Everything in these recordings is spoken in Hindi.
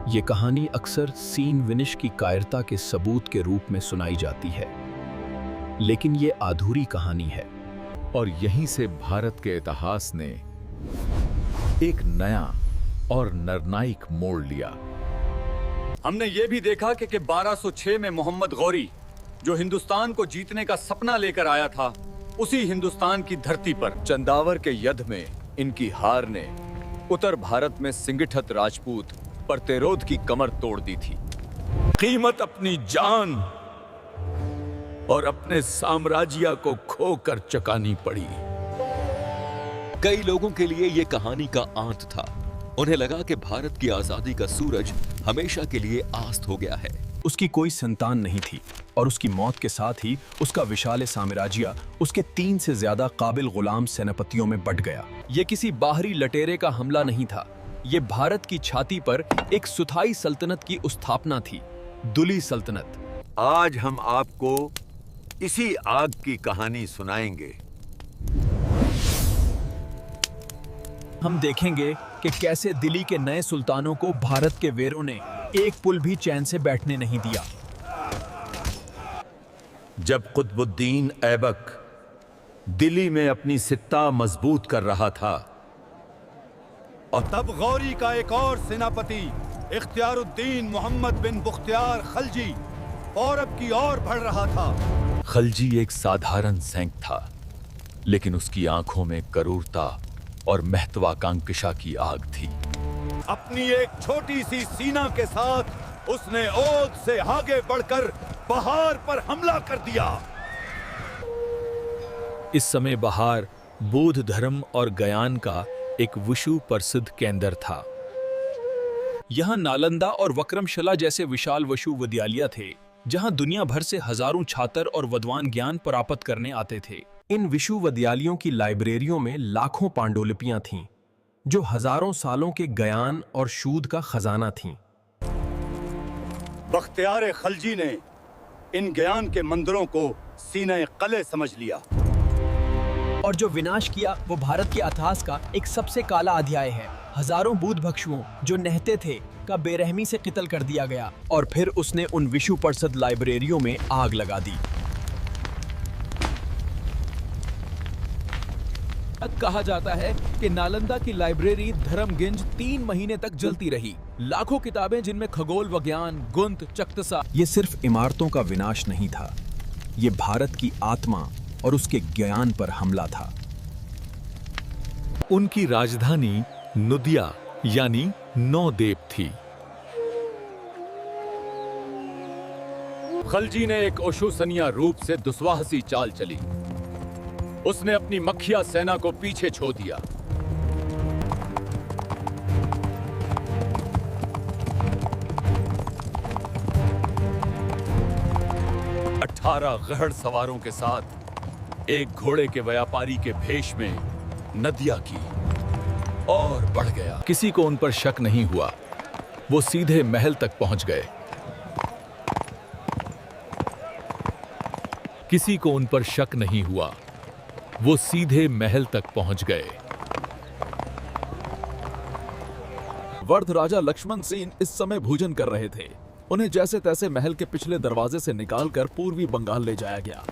ये कहानी अक्सर सीन विनिश की कायरता के सबूत के रूप में सुनाई जाती है, लेकिन ये अधूरी कहानी है। और यहीं से भारत के इतिहास ने एक नया और निर्णायक मोड़ लिया। हमने ये भी देखा कि 1206 में मोहम्मद गौरी, जो हिंदुस्तान को जीतने का सपना लेकर आया था, उसी हिंदुस्तान की धरती पर चंदावर के युद्ध में इनकी हार ने उत्तर भारत में सिंगठत राजपूत प्रतिरोध की कमर तोड़ दी थी। कीमत अपनी जान और अपने साम्राज्य को खोकर चुकानी पड़ी। कई लोगों के लिए ये कहानी का अंत था। उन्हें लगा कि भारत की आजादी का सूरज हमेशा के लिए आस्त हो गया है। उसकी कोई संतान नहीं थी और उसकी मौत के साथ ही उसका विशाल साम्राज्य उसके 3 से ज्यादा काबिल गुलाम सेनापतियों में बंट गया। ये किसी बाहरी लटेरे का हमला नहीं था, ये भारत की छाती पर एक सुथाई सल्तनत की स्थापना थी, दुली सल्तनत। आज हम आपको इसी आग की कहानी सुनाएंगे। हम देखेंगे कि कैसे दिल्ली के नए सुल्तानों को भारत के वेरों ने एक पुल भी चैन से बैठने नहीं दिया। जब कुतुबुद्दीन ऐबक दिल्ली में अपनी सित्ता मजबूत कर रहा था और तब गौरी का एक और सेनापति इख्तियारुद्दीन मोहम्मद बिन बुख्तियार खलजी औरब की ओर बढ़ रहा था। खलजी एक साधारण सैनिक था, लेकिन उसकी आंखों में क्रूरता और महत्वाकांक्षा की आग थी। अपनी एक छोटी सी सीना के साथ उसने ओद से आगे बढ़कर पहाड़ पर हमला कर दिया। इस समय बहार बौद्ध धर्म और ज्ञान का एक विश्व प्रसिद्ध केंद्र था। यहाँ नालंदा और वक्रमशिला जैसे विशाल विश्वविद्यालय थे, जहाँ दुनिया भर से हजारों छात्र और विद्वान ज्ञान प्राप्त करने आते थे। इन विश्वविद्यालयों की लाइब्रेरियों में लाखों पांडुलिपियां थीं, जो हजारों सालों के ज्ञान और शोध का खजाना थीं। बख्तियार खलजी ने इन ज्ञान के मंदिरों को सीने कले समझ लिया और जो विनाश किया वो भारत के इतिहास का एक सबसे काला अध्याय है। हजारों बुद्ध भिक्षुओं जो नहते थे का बेरहमी से कत्ल कर दिया गया और फिर उसने उन विश्व प्रसिद्ध लाइब्रेरियों में आग लगा दी। कहा जाता है कि नालंदा की लाइब्रेरी धर्मगिंज 3 महीने तक जलती रही। लाखों किताबें जिनमें खगोल विज्ञान, गुंत, चक्तसा। ये सिर्फ इमारतों का विनाश नहीं था, ये भारत की आत्मा और उसके ज्ञान पर हमला था। उनकी राजधानी नुदिया यानी नौदेव थी। खलजी ने एक ओशुसनिया रूप से दुस्वाहसी चाल चली। उसने अपनी मखिया सेना को पीछे छोड़ दिया। अठारह गहड़ सवारों के साथ एक घोड़े के व्यापारी के भेष में नदिया की और बढ़ गया। किसी को उन पर शक नहीं हुआ। वो सीधे महल तक पहुंच गए। किसी को उन पर शक नहीं हुआ। वो सीधे महल तक पहुंच गए। वर्ध राजा लक्ष्मण सेन इस समय भोजन कर रहे थे। उन्हें जैसे तैसे महल के पिछले दरवाजे से निकालकर पूर्वी बंगाल ले जाया गया।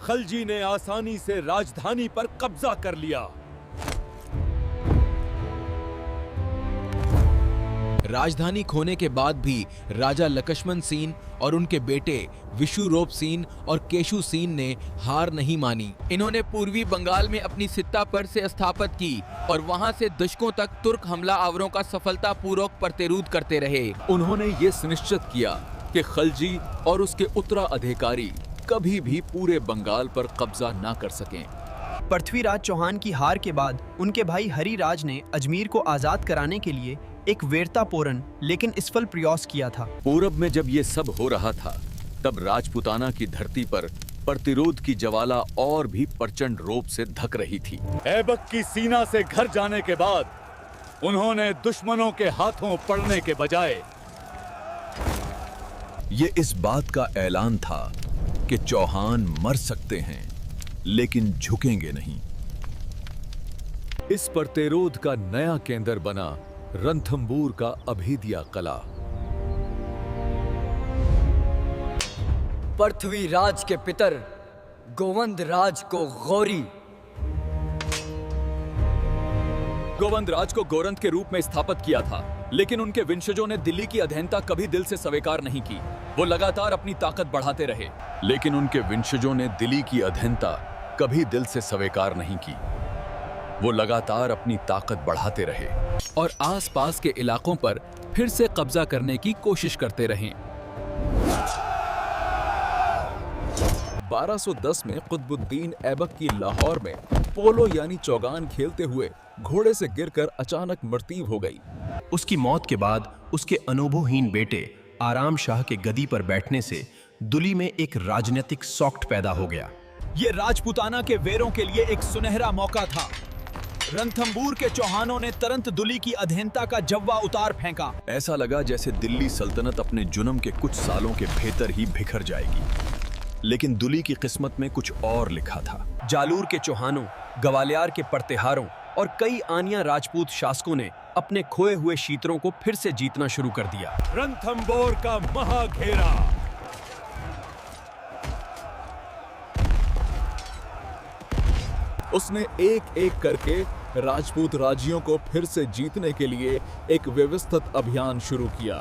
खलजी ने आसानी से राजधानी पर कब्जा कर लिया। राजधानी खोने के बाद भी राजा लक्ष्मण सेन और उनके बेटे विशुरूप सेन और केशु सेन ने हार नहीं मानी। इन्होंने पूर्वी बंगाल में अपनी सत्ता पर से स्थापित की और वहां से दशकों तक तुर्क हमला आवरों का सफलतापूर्वक प्रतिरोध करते रहे। उन्होंने ये सुनिश्चित किया कि खलजी और उसके उत्तराधिकारी कभी भी पूरे बंगाल पर कब्जा ना कर सकें। पृथ्वीराज चौहान की हार के बाद उनके भाई हरिराज ने अजमेर को आजाद कराने के लिए एक वीरतापूर्ण लेकिन असफल प्रयास किया था। पूरब में जब ये सब हो रहा था, तब राजपुताना की धरती पर प्रतिरोध की ज्वाला और भी प्रचंड रूप से धक रही थी। ऐबक की सीना से घर जाने के बाद उन्होंने दुश्मनों के हाथों पड़ने के बजाय ये इस बात का ऐलान था कि चौहान मर सकते हैं, लेकिन झुकेंगे नहीं। इस प्रतिरोध का नया केंद्र बना रणथंबोर का अभेदिया कला। पृथ्वी राज के पितर गोवंद राज को गौरी। गोवंद राज को गोरंत के रूप में स्थापित किया था, लेकिन उनके वंशजों ने दिल्ली की अधीनता कभी दिल से स्वीकार नहीं की। वो लगातार अपनी ताकत बढ़ाते रहे, लेकिन उनके वंशजों ने दिल्ली की अधीनता कभी दिल से स्वीकार नहीं की। वो लगातार अपनी ताकत बढ़ाते रहे और आसपास के इलाकों पर फिर से कब्जा करने की कोशिश करते रहे। 1210 में कुतुबुद्दीन ऐबक की लाहौर में पोलो यानी चौगान खेलते हुए घोड़े से गिरकर अचानक मृत्यु हो गई। उसकी मौत के बाद उसके अनुभवहीन बेटे आराम शाह के गदी पर बैठने से दुली में एक राजनीतिक सॉक्ट पैदा हो गया। ये राजपूताना के वेरों के लिए एक सुनहरा मौका था। रणथंबोर के चौहानों ने तुरंत दुली की अधीनता का जव्वा उतार फेंका। ऐसा लगा जैसे दिल्ली सल्तनत अपने जुनम के कुछ सालों के भीतर ही बिखर जाएगी, लेकिन दुली की किस्मत में कुछ और लिखा था। जालूर के चौहानों, ग्वालियर के परतेहारों और कई आनिया राजपूत शासकों ने अपने खोए हुए क्षेत्रों को फिर से जीतना शुरू कर दिया। रणथंबोर का महाघेरा। उसने एक एक करके राजपूत राज्यों को फिर से जीतने के लिए एक व्यवस्थित अभियान शुरू किया।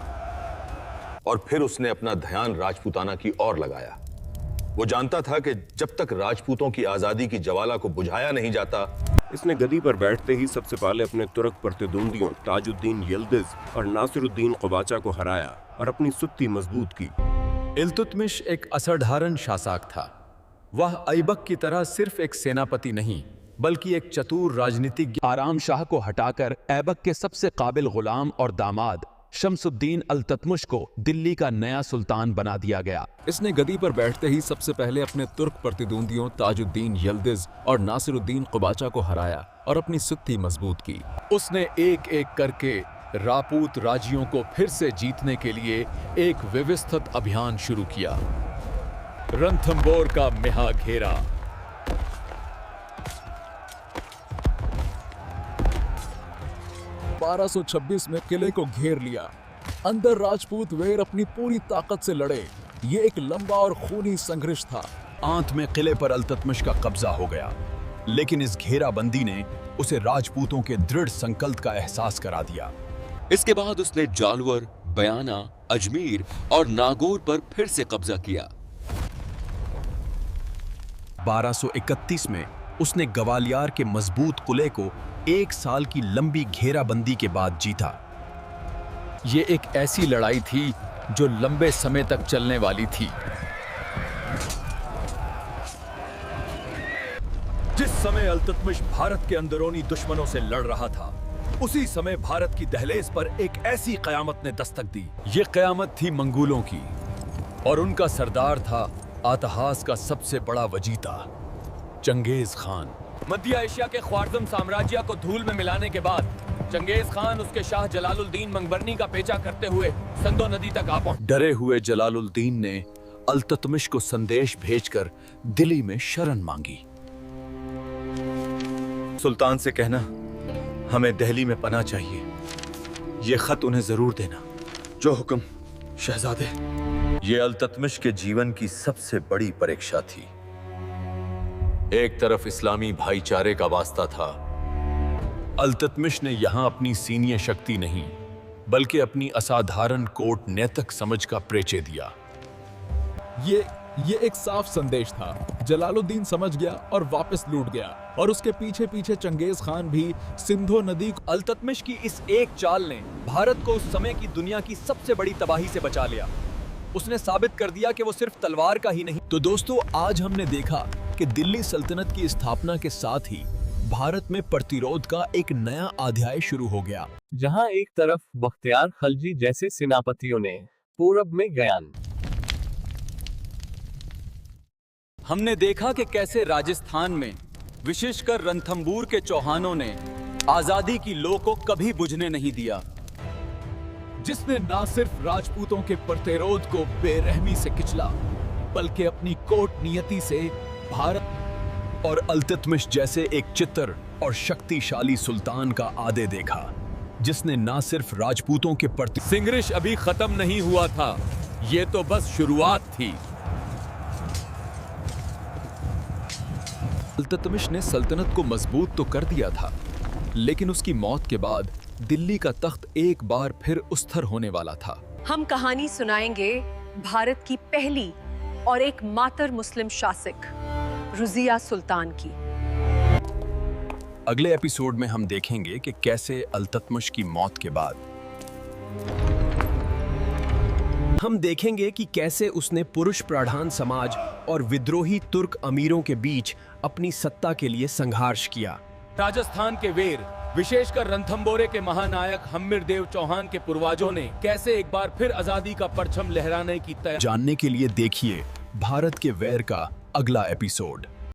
और फिर उसने अपना ध्यान राजपूताना की ओर लगाया। वो जानता था कि जब तक राजपूतों की आजादी की ज्वाला को बुझाया नहीं जाता। इसने गद्दी पर बैठते ही सबसे पहले अपने तुर्क प्रतिद्वंदियों ताजुद्दीन यल्दिज और नासिरुद्दीन क़ुबाचा को हराया और अपनी सुत्ती मजबूत की। इल्तुतमिश एक असाधारण शासक था। वह ऐबक की तरह सिर्फ एक सेनापति नहीं, बल्कि एक चतुर राजनीतिज्ञ। आराम शाह को हटाकर ऐबक के सबसे काबिल गुलाम और दामाद शमसुद्दीन अल्ततमिश को दिल्ली का नया सुल्तान बना दिया गया। इसने गद्दी पर बैठते ही सबसे पहले अपने तुर्क प्रतिद्वंदियों ताजुद्दीन यल्दिज और नासिरुद्दीन क़ुबाचा को हराया और अपनी सुत्ती मजबूत की। उसने एक एक करके राजपूत राज्यों को फिर से जीतने के लिए एक व्यवस्थित अभियान शुरू किया। रणथंबोर का महाघेरा। (1226) में किले को घेर लिया। अंदर राजपूत वेर अपनी पूरी ताकत से लड़े। ये एक लंबा और खूनी संघर्ष था। अंत में किले पर अल्ततमिश का कब्जा हो गया, लेकिन इस घेराबंदी ने उसे राजपूतों के दृढ़ संकल्प का एहसास करा दिया। इसके बाद उसने जालवर, बयाना, अजमेर और नागौर पर फिर से कब्जा किया। 1231 में उसने ग्वालियर के मजबूत किले को 1 साल की लंबी घेराबंदी के बाद जीता। ये एक ऐसी लड़ाई थी जो लंबे समय तक चलने वाली थी। जिस समय अल्ततमिश भारत के अंदरूनी दुश्मनों से लड़ रहा था, उसी समय भारत की दहलीज पर एक ऐसी कयामत ने दस्तक दी। ये कयामत थी मंगोलों की, और उनका सरदार था इतिहास का सबसे बड़ा वजीता चंगेज खान। मध्य एशिया के ख्वारिज़्म साम्राज्य को धूल में मिलाने के बाद चंगेज खान उसके शाह जलालुद्दीन मंगबरनी का पीछा करते हुए संदो नदी तक आ पहुंचे। डरे हुए जलालुद्दीन ने अल्ततमिश को संदेश भेजकर दिल्ली में शरण मांगी। सुल्तान से कहना हमें दिल्ली में पनाह चाहिए। ये खत उन्हें जरूर देना। जो हुक्म शहजादे। ये अल्ततमिश के जीवन की सबसे बड़ी परीक्षा थी। एक तरफ इस्लामी भाईचारे का वास्ता था। अल्ततमिश ने यहां अपनी सीनियर शक्ति नहीं, बल्कि अपनी असाधारण कोट नैतिक समझ का परिचय दिया। ये एक साफ संदेश था। जलालुद्दीन समझ गया और वापस लूट गया, और उसके पीछे पीछे चंगेज खान भी सिंधु नदी को। अल्ततमिश की इस एक चाल ने भारत को उस समय की दुनिया की सबसे बड़ी तबाही से बचा लिया। उसने साबित कर दिया कि वो सिर्फ तलवार का ही नहीं। तो दोस्तों, आज हमने देखा कि दिल्ली सल्तनत की स्थापना के साथ ही भारत में प्रतिरोध का एक नया अध्याय शुरू हो गया, जहां एक तरफ बख्तियार खलजी जैसे सेनापतियों ने पूरब में ज्ञान। हमने देखा कि कैसे राजस्थान में विशेषकर रणथंबोर के चौहानों ने आजादी की लौ को कभी बुझने नहीं दिया, जिसने न सिर्फ राजपूतों के प्रतिरोध को बेरहमी से किचला, बल्कि अपनी कोट नियति से भारत और अल्ततमिश जैसे एक चित्तर और शक्तिशाली सुल्तान का आदे देखा, जिसने न सिर्फ राजपूतों के प्रति सिंगरिश अभी खत्म नहीं हुआ था, ये तो बस शुरुआत थी। इल्तुतमिश ने सल्तनत को मजबूत तो कर दिया था, लेकिन उसकी मौत के बाद दिल्ली का तख्त एक बार फिर उस्थर होने वाला था। हम कहानी सुनाएंगे भारत की पहली और एकमात्र मुस्लिम शासक रुजिया सुल्तान की। अगले एपिसोड में हम देखेंगे कि कैसे अल्ततमिश की मौत के बाद हम देखेंगे कि कैसे उसने पुरुष प्रधान समाज और विद्रोही तुर्क अमीरों के बीच अपनी सत्ता के लिए संघर्ष किया। राजस्थान के वीर, विशेषकर रणथंबोरे के महानायक हम्मीरदेव चौहान के पूर्वजों ने कैसे एक बार फिर आजादी का परचम लहराने की तैयारी। जानने के लिए देखिए भारत के वैर का अगला एपिसोड।